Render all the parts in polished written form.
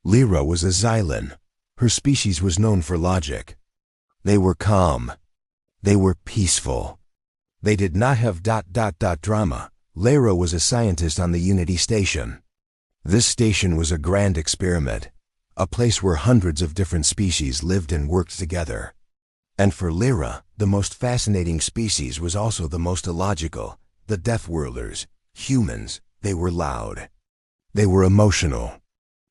Lyra was a Xylin. Her species was known for logic. They were calm. They were peaceful. They did not have drama. Lyra was a scientist on the Unity Station. This station was a grand experiment, a place where hundreds of different species lived and worked together. And for Lyra, the most fascinating species was also the most illogical, the Deathworlders, humans. They were loud. They were emotional.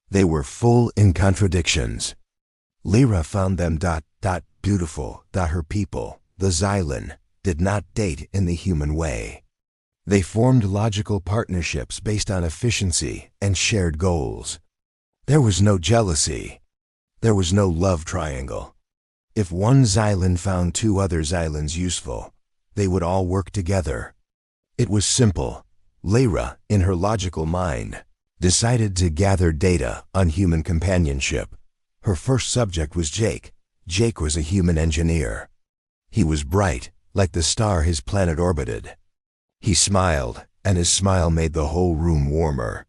They were full in contradictions. Lyra found them beautiful. Her people, the Xylin, did not date in the human way. They formed logical partnerships based on efficiency and shared goals. There was no jealousy. There was no love triangle. If one Xylin found two other Xylins useful, they would all work together. It was simple. Lyra, in her logical mind, decided to gather data on human companionship. Her first subject was Jake. Jake was a human engineer. He was bright, like the star his planet orbited. He smiled, and his smile made the whole room warmer.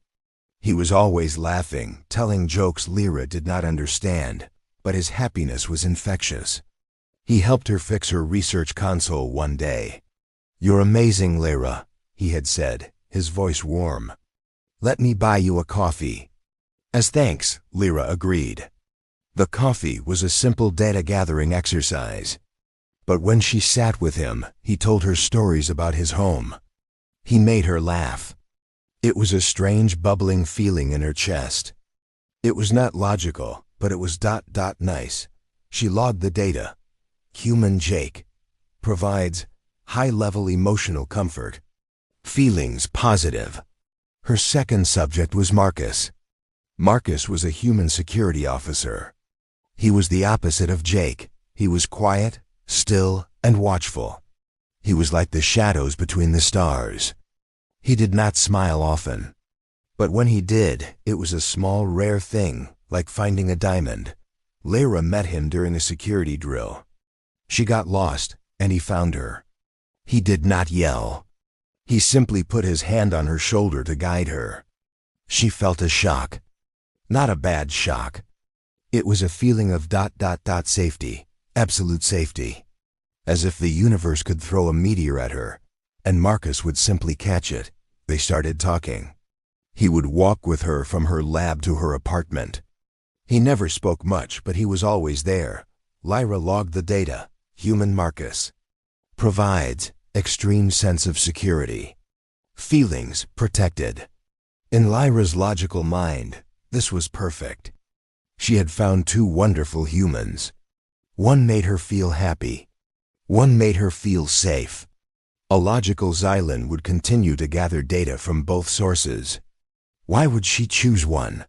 He was always laughing, telling jokes Lyra did not understand, but his happiness was infectious. He helped her fix her research console one day. "You're amazing, Lyra," he had said, his voice warm. "Let me buy you a coffee." "As thanks," Lyra agreed. The coffee was a simple data-gathering exercise. But when she sat with him, he told her stories about his home. He made her laugh. It was a strange bubbling feeling in her chest. It was not logical, but it was nice. She logged the data. Human Jake provides high-level emotional comfort. Feelings positive. Her second subject was Marcus. Marcus was a human security officer. He was the opposite of Jake. He was quiet, still, and watchful. He was like the shadows between the stars. He did not smile often. But when he did, it was a small, rare thing, like finding a diamond. Lyra met him during a security drill. She got lost, and he found her. He did not yell. He simply put his hand on her shoulder to guide her. She felt a shock. Not a bad shock. It was a feeling of safety, absolute safety. As if the universe could throw a meteor at her, and Marcus would simply catch it. They started talking. He would walk with her from her lab to her apartment. He never spoke much, but he was always there. Lyra logged the data. Human Marcus provides extreme sense of security. Feelings protected. In Lyra's logical mind, this was perfect. She had found two wonderful humans. One made her feel happy. One made her feel safe. A logical Xylin would continue to gather data from both sources. Why would she choose one?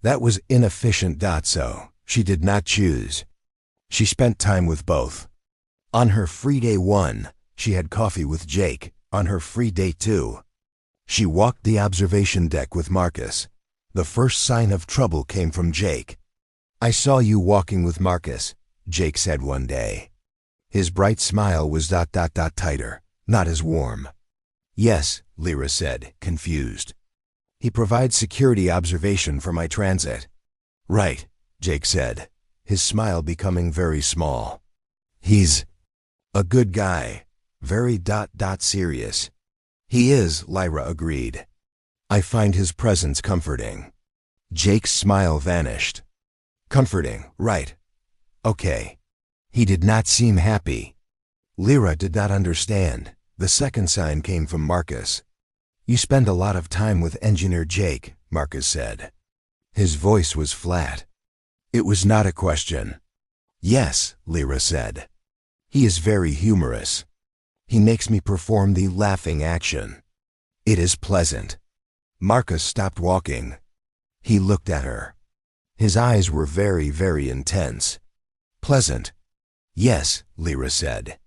That was inefficient. So she did not choose. She spent time with both. On her free day 1, she had coffee with Jake. On her free day 2, she walked the observation deck with Marcus. The first sign of trouble came from Jake. "I saw you walking with Marcus," Jake said one day. His bright smile was tighter, not as warm. "Yes," Lyra said, confused. "He provides security observation for my transit." "Right," Jake said, his smile becoming very small. "He's a good guy, very serious." "He is," Lyra agreed. "I find his presence comforting." Jake's smile vanished. "Comforting, right. Okay." He did not seem happy. Lyra did not understand. The second sign came from Marcus. "You spend a lot of time with Engineer Jake," Marcus said. His voice was flat. It was not a question. "Yes," Lyra said. "He is very humorous. He makes me perform the laughing action. It is pleasant." Marcus stopped walking. He looked at her. His eyes were very intense. "Pleasant." "Yes," Lyra said.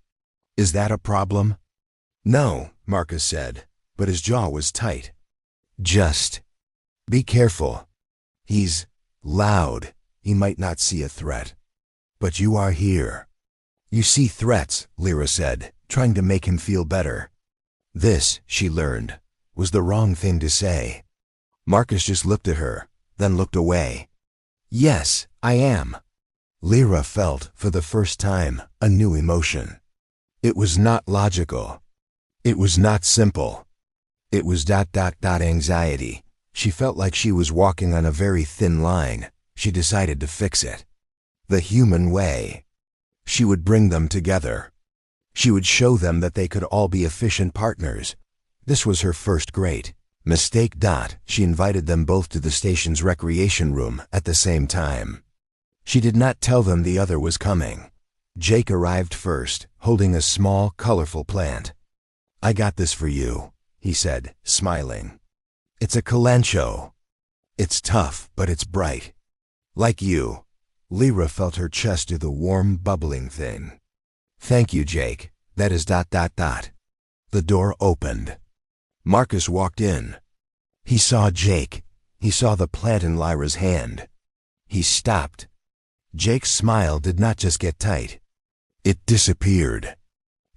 "Is that a problem?" "No," Marcus said, but his jaw was tight. "Just be careful. He's loud. He might not see a threat. But you are here." "You see threats," Lyra said, trying to make him feel better. This, she learned, was the wrong thing to say. Marcus just looked at her, then looked away. Yes, I am. Lyra felt, for the first time, a new emotion. It was not logical. It was not simple. It was anxiety. She felt like she was walking on a very thin line. She decided to fix it. The human way. She would bring them together. She would show them that they could all be efficient partners. This was her first great mistake. She invited them both to the station's recreation room at the same time. She did not tell them the other was coming. Jake arrived first, holding a small, colorful plant. I got this for you, he said, smiling. It's a calancho. It's tough, but it's bright. Like you. Lyra felt her chest do the warm, bubbling thing. Thank you, Jake. That is ... The door opened. Marcus walked in. He saw Jake. He saw the plant in Lyra's hand. He stopped. Jake's smile did not just get tight. It disappeared.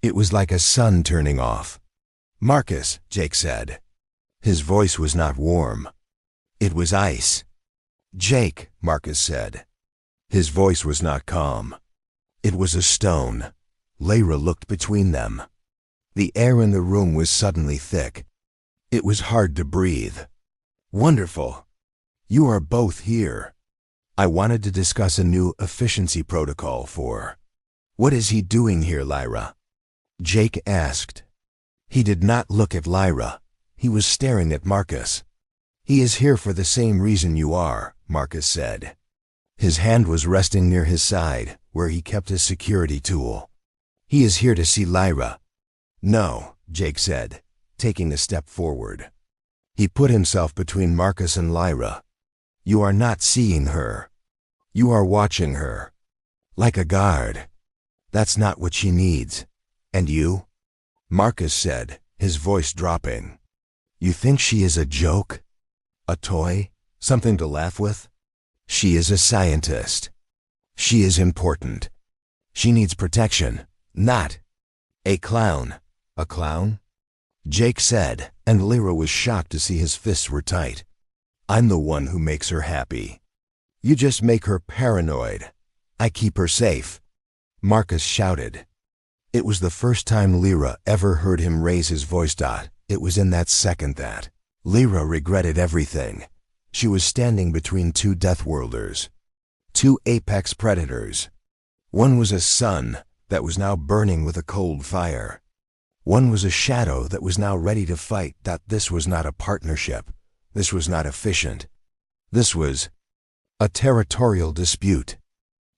It was like a sun turning off. Marcus, Jake said. His voice was not warm. It was ice. Jake, Marcus said. His voice was not calm. It was a stone. Lyra looked between them. The air in the room was suddenly thick. It was hard to breathe. Wonderful. You are both here. I wanted to discuss a new efficiency protocol for... What is he doing here, Lyra? Jake asked. He did not look at Lyra. He was staring at Marcus. He is here for the same reason you are, Marcus said. His hand was resting near his side, where he kept his security tool. He is here to see Lyra. No, Jake said, taking a step forward. He put himself between Marcus and Lyra. You are not seeing her. You are watching her. Like a guard. That's not what she needs. And you? Marcus said, his voice dropping. You think she is a joke? A toy? Something to laugh with? She is a scientist. She is important. She needs protection, not a clown. A clown? Jake said, and Lyra was shocked to see his fists were tight. I'm the one who makes her happy. You just make her paranoid. I keep her safe. Marcus shouted. It was the first time Lyra ever heard him raise his voice. It was in that second that Lyra regretted everything. She was standing between two Deathworlders. Two apex predators. One was a sun that was now burning with a cold fire. One was a shadow that was now ready to fight. This was not a partnership. This was not efficient. This was a territorial dispute.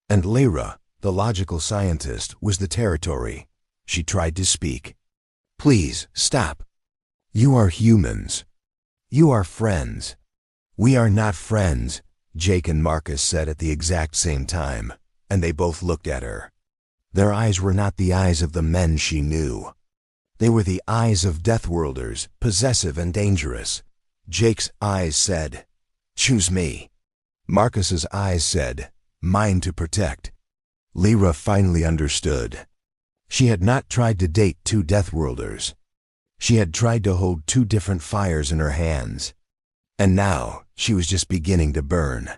And Lyra, the logical scientist, was the territory. She tried to speak. Please, stop. You are humans. You are friends. We are not friends, Jake and Marcus said at the exact same time, and they both looked at her. Their eyes were not the eyes of the men she knew. They were the eyes of Deathworlders, possessive and dangerous. Jake's eyes said, choose me. Marcus's eyes said, mine to protect. Lyra finally understood. She had not tried to date two Deathworlders. She had tried to hold two different fires in her hands. And now, she was just beginning to burn.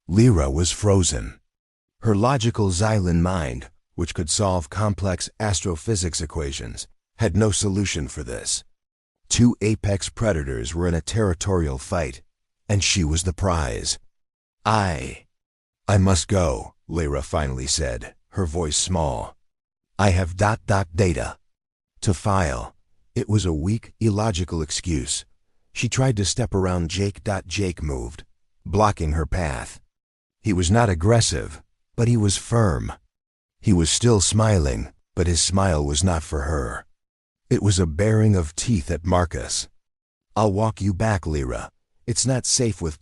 Lyra was frozen. Her logical Xylin mind, which could solve complex astrophysics equations, had no solution for this. Two apex predators were in a territorial fight, and she was the prize. I must go, Lyra finally said, her voice small. I have ... data. To file. It was a weak, illogical excuse. She tried to step around Jake. Jake moved, blocking her path. He was not aggressive, but he was firm. He was still smiling, but his smile was not for her. It was a baring of teeth at Marcus. I'll walk you back, Lyra. It's not safe with ...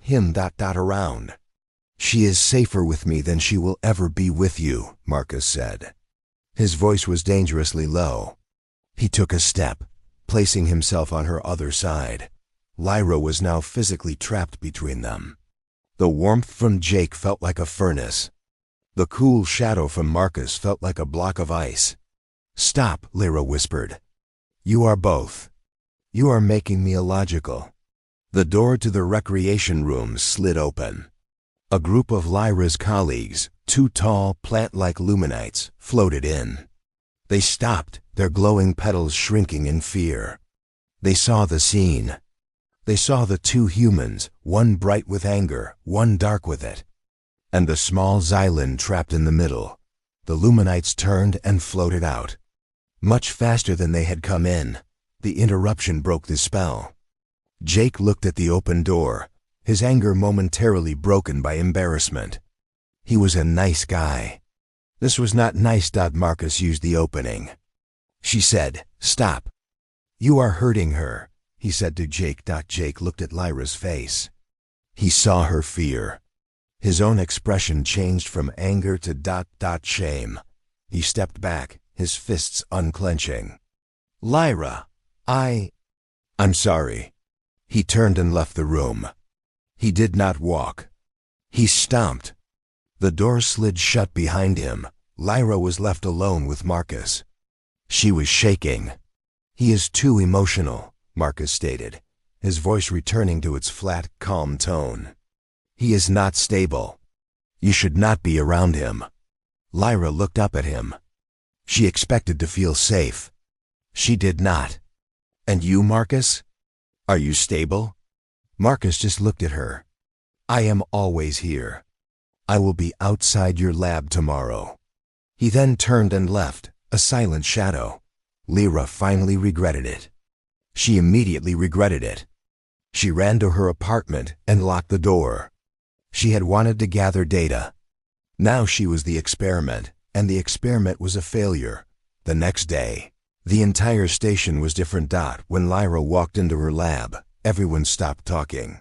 him ... around. She is safer with me than she will ever be with you, Marcus said. His voice was dangerously low. He took a step, placing himself on her other side. Lyra was now physically trapped between them. The warmth from Jake felt like a furnace. The cool shadow from Marcus felt like a block of ice. Stop, Lyra whispered. You are both. You are making me illogical. The door to the recreation room slid open. A group of Lyra's colleagues, two tall, plant-like luminites, floated in. They stopped, their glowing petals shrinking in fear. They saw the scene. They saw the two humans, one bright with anger, one dark with it. And the small Xylin trapped in the middle. The luminites turned and floated out. Much faster than they had come in. The interruption broke the spell. Jake looked at the open door, his anger momentarily broken by embarrassment. He was a nice guy. This was not nice. Marcus used the opening. She said, "Stop. You are hurting her," he said to Jake. Jake looked at Lyra's face. He saw her fear. His own expression changed from anger to shame. He stepped back, his fists unclenching. "Lyra, I'm sorry." He turned and left the room. He did not walk. He stomped. The door slid shut behind him. Lyra was left alone with Marcus. She was shaking. "He is too emotional," Marcus stated, his voice returning to its flat, calm tone. "He is not stable. You should not be around him." Lyra looked up at him. She expected to feel safe. She did not. "And you, Marcus? Are you stable?" Marcus just looked at her. "I am always here. I will be outside your lab tomorrow." He then turned and left, a silent shadow. Lyra finally regretted it. She immediately regretted it. She ran to her apartment and locked the door. She had wanted to gather data. Now she was the experiment, and the experiment was a failure. The next day, the entire station was different. When Lyra walked into her lab, everyone stopped talking.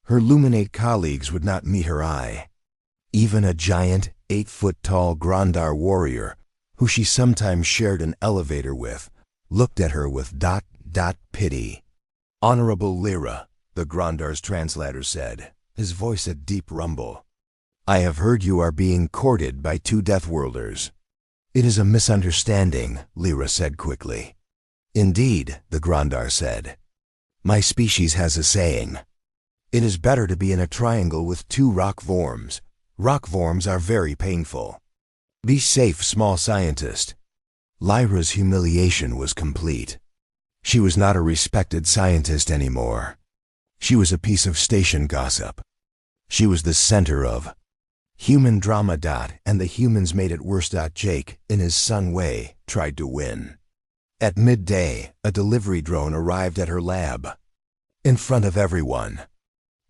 Her luminate colleagues would not meet her eye. Even a giant, 8-foot-tall Grandar warrior, who she sometimes shared an elevator with, looked at her with pity. "Honorable Lyra," the Grandar's translator said, his voice a deep rumble. "I have heard you are being courted by two Deathworlders." "It is a misunderstanding," Lyra said quickly. "Indeed," the Grandar said. "My species has a saying. It is better to be in a triangle with two rock forms. Rock forms are very painful. Be safe, small scientist." Lyra's humiliation was complete. She was not a respected scientist anymore. She was a piece of station gossip. She was the center of human drama. And the humans made it worse. Jake, in his son way, tried to win. At midday, a delivery drone arrived at her lab. In front of everyone.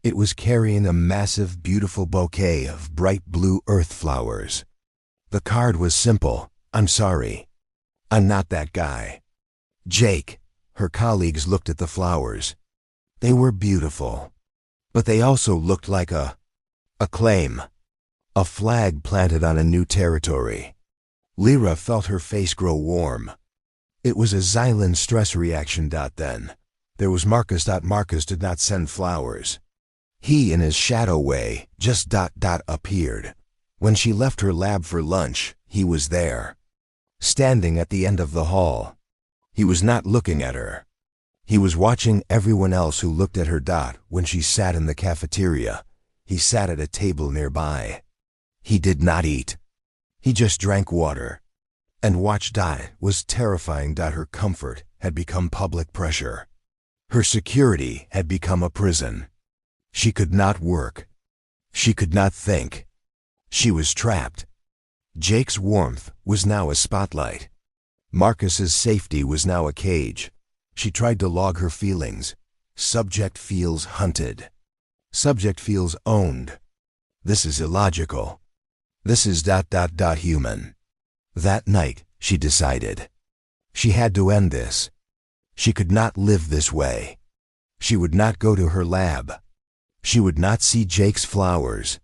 It was carrying a massive, beautiful bouquet of bright blue earth flowers. The card was simple: "I'm sorry. I'm not that guy." Jake, her colleagues looked at the flowers. They were beautiful. But they also looked like a claim. A flag planted on a new territory. Lyra felt her face grow warm. It was a Xylin stress reaction. Then there was Marcus. Marcus did not send flowers. He, in his shadow way, just appeared. When she left her lab for lunch, he was there. Standing at the end of the hall. He was not looking at her. He was watching everyone else who looked at her. When she sat in the cafeteria, he sat at a table nearby. He did not eat. He just drank water. And watched. It was terrifying. Her comfort had become public pressure. Her security had become a prison. She could not work. She could not think. She was trapped. Jake's warmth was now a spotlight. Marcus's safety was now a cage. She tried to log her feelings. Subject feels hunted. Subject feels owned. This is illogical. This is human. That night, she decided. She had to end this. She could not live this way. She would not go to her lab. She would not see Jake's flowers.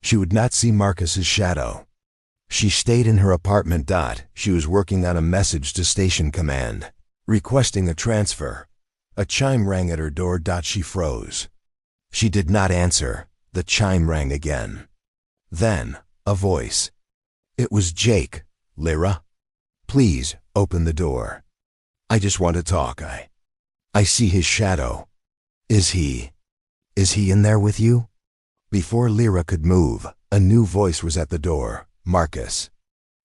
She would not see Marcus's shadow. She stayed in her apartment. She was working on a message to Station Command, requesting a transfer. A chime rang at her door. She froze. She did not answer. The chime rang again. Then, a voice. It was Jake. "Lyra, please, open the door. I just want to talk. I see his shadow. Is he in there with you? Before Lyra could move, a new voice was at the door. Marcus.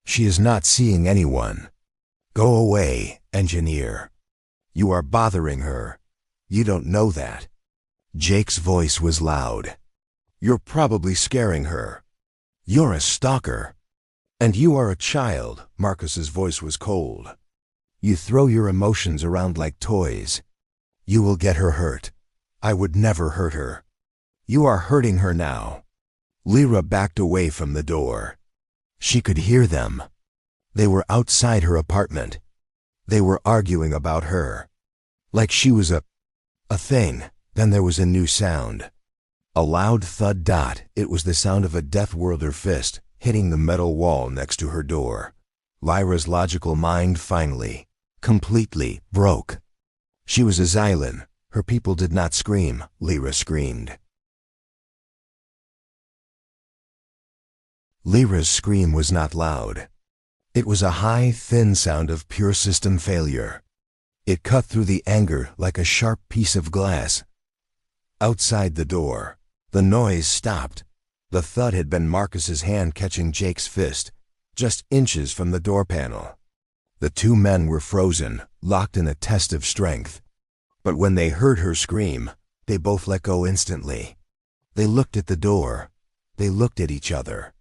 She is not seeing anyone. Go away, engineer. You are bothering her. You don't know that. Jake's voice was loud. You're probably scaring her. You're a stalker. And you are a child. Marcus's voice was cold. You throw your emotions around like toys. You will get her hurt. I would never hurt her. You are hurting her now. Lyra backed away from the door. She could hear them. They were outside her apartment. They were arguing about her. Like she was a thing. Then there was a new sound. A loud thud. It was the sound of a Deathworlder fist hitting the metal wall next to her door. Lyra's logical mind finally, completely broke. She was a Xylin. Her people did not scream. Lyra screamed. Lyra's scream was not loud. It was a high, thin sound of pure system failure. It cut through the anger like a sharp piece of glass. Outside the door, the noise stopped. The thud had been Marcus's hand catching Jake's fist, just inches from the door panel. The two men were frozen, locked in a test of strength. But when they heard her scream, they both let go instantly. They looked at the door. They looked at each other.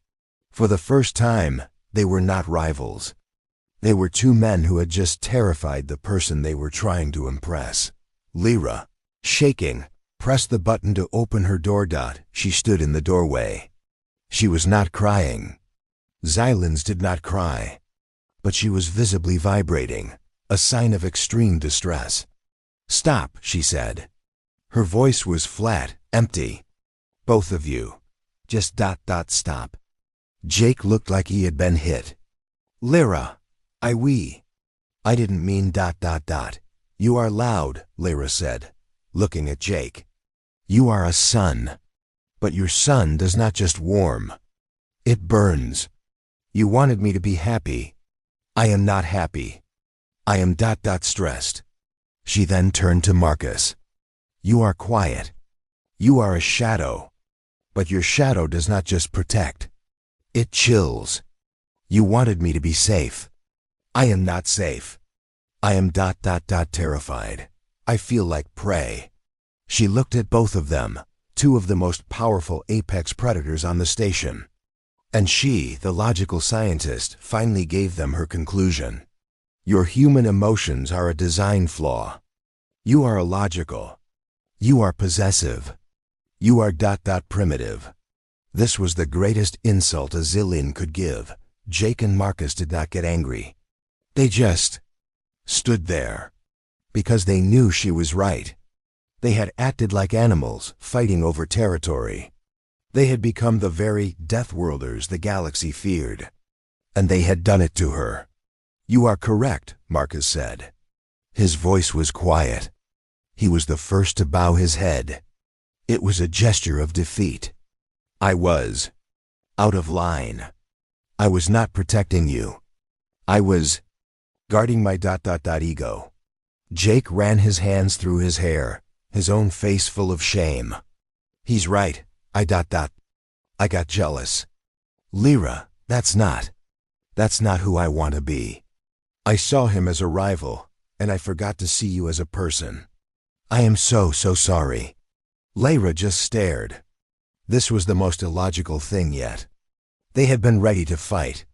For the first time, they were not rivals. They were two men who had just terrified the person they were trying to impress. Lyra, shaking, pressed the button to open her door. She stood in the doorway. She was not crying. Xylins did not cry. But she was visibly vibrating, a sign of extreme distress. Stop, she said. Her voice was flat, empty. Both of you. Just stop. Jake looked like he had been hit. Lyra, I didn't mean ... You are loud, Lyra said, looking at Jake. You are a sun. But your sun does not just warm. It burns. You wanted me to be happy. I am not happy. I am ... stressed. She then turned to Marcus. You are quiet. You are a shadow. But your shadow does not just protect. It chills. You wanted me to be safe. I am not safe. I am ... terrified. I feel like prey. She looked at both of them, two of the most powerful apex predators on the station. And she, the logical scientist, finally gave them her conclusion. Your human emotions are a design flaw. You are illogical. You are possessive. You are ... primitive. This was the greatest insult a Xylin could give. Jake and Marcus did not get angry. They just stood there. Because they knew she was right. They had acted like animals, fighting over territory. They had become the very Deathworlders the galaxy feared. And they had done it to her. You are correct, Marcus said. His voice was quiet. He was the first to bow his head. It was a gesture of defeat. I was out of line. I was not protecting you. I was guarding my ... ego. Jake ran his hands through his hair, his own face full of shame. He's right. I ... I got jealous. Lyra, that's not who I want to be. I saw him as a rival, and I forgot to see you as a person. I am so sorry. Lyra just stared. This was the most illogical thing yet. They had been ready to fight.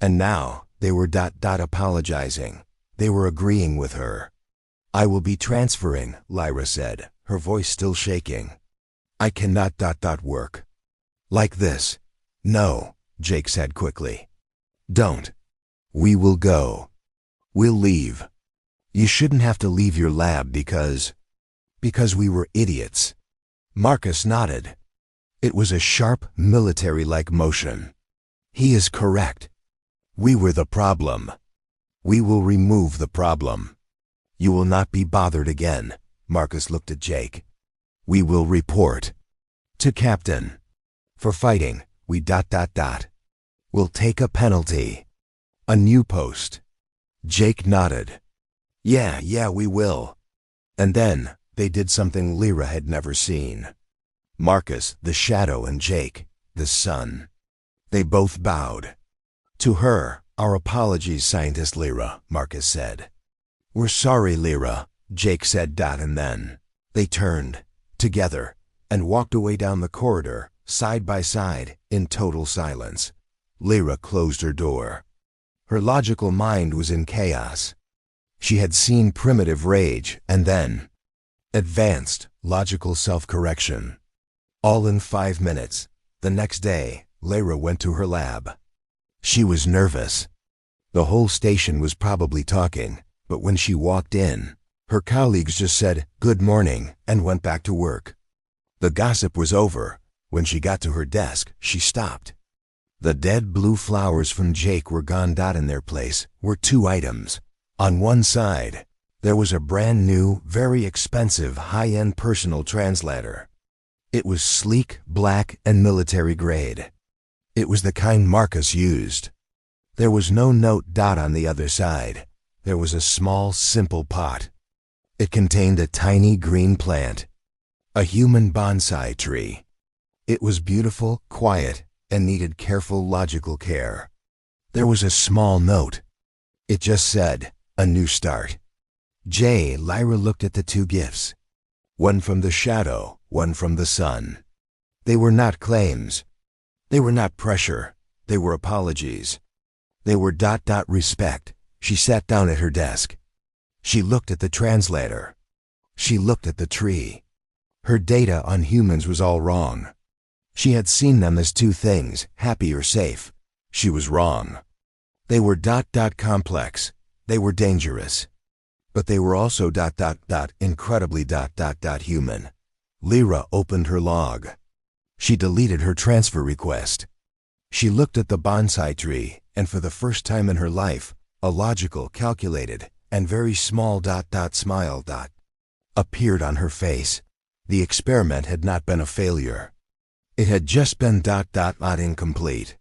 And now, they were ... apologizing. They were agreeing with her. I will be transferring, Lyra said, her voice still shaking. I cannot ... work. Like this. No, Jake said quickly. Don't. We will go. We'll leave. You shouldn't have to leave your lab because we were idiots. Marcus nodded. It was a sharp, military-like motion. He is correct. We were the problem. We will remove the problem. You will not be bothered again. Marcus looked at Jake. We will report to Captain. For fighting, we ... We'll take a penalty. A new post. Jake nodded. Yeah, we will. And then, they did something Lyra had never seen. Marcus, the shadow, and Jake, the sun. They both bowed. To her, "Our apologies, Scientist Lyra," Marcus said. "We're sorry, Lyra," Jake said. And then, they turned, together, and walked away down the corridor, side by side, in total silence. Lyra closed her door. Her logical mind was in chaos. She had seen primitive rage, and then advanced, logical self-correction. All in 5 minutes. The next day, Lyra went to her lab. She was nervous. The whole station was probably talking, but when she walked in, her colleagues just said, "Good morning," and went back to work. The gossip was over. When she got to her desk, she stopped. The dead blue flowers from Jake were gone. In their place were 2 items. On one side, there was a brand new, very expensive, high-end personal translator. It was sleek, black, and military grade. It was the kind Marcus used. There was no note. On the other side, there was a small, simple pot. It contained a tiny green plant, a human bonsai tree. It was beautiful, quiet, and needed careful, logical care. There was a small note. It just said, "A new start." Lyra looked at the 2 gifts. One from the shadow, one from the sun. They were not claims. They were not pressure. They were apologies. They were respect. She sat down at her desk. She looked at the translator. She looked at the tree. Her data on humans was all wrong. She had seen them as 2 things, happy or safe. She was wrong. They were complex. They were dangerous. But they were also incredibly human. Lyra opened her log. She deleted her transfer request. She looked at the bonsai tree, and for the first time in her life, a logical, calculated, and very small smile appeared on her face. The experiment had not been a failure. It had just been incomplete.